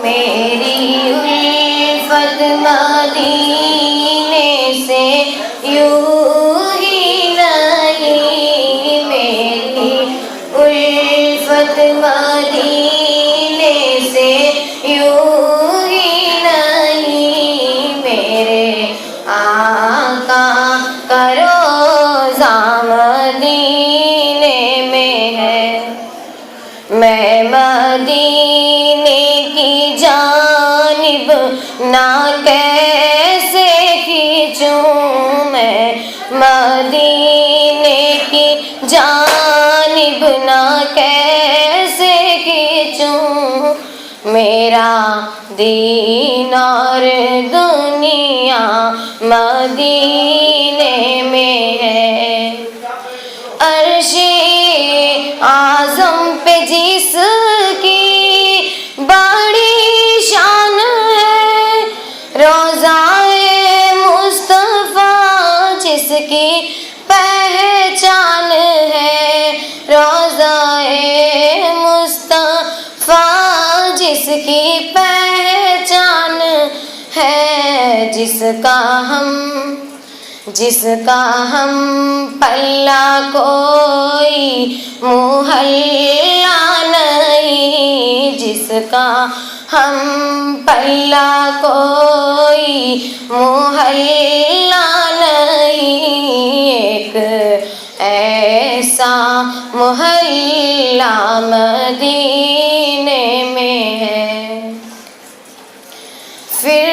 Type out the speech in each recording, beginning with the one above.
मेरी उल्फत मदीने से यूं ही नहीं, मेरी उल्फत मदीने से यूं ही नहीं, मेरे आका का रोज़ा मदीने में है। मैं मदीने की जानिब ना कैसे खींचूं, मैं मदीने की जानिब ना कैसे खींचूं, मेरा दीन और दुनिया मदीने में है। अर्शे आज़म पे जिसकी बड़ी शान है, रोज़ाए मुस्तफ़ा जिसकी पहचान है, रोज़ाए मुस्तफ़ा जिसकी पहचान है, जिसका हम पल्ला कोई मुहल्ला नहीं, जिसका हम पल्ला कोई मुहल्ला नहीं, एक ऐसा मुहल्ला मदीने में है। फिर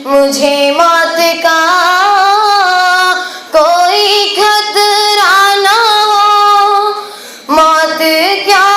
मुझे मौत का कोई खतरा ना हो, मौत क्या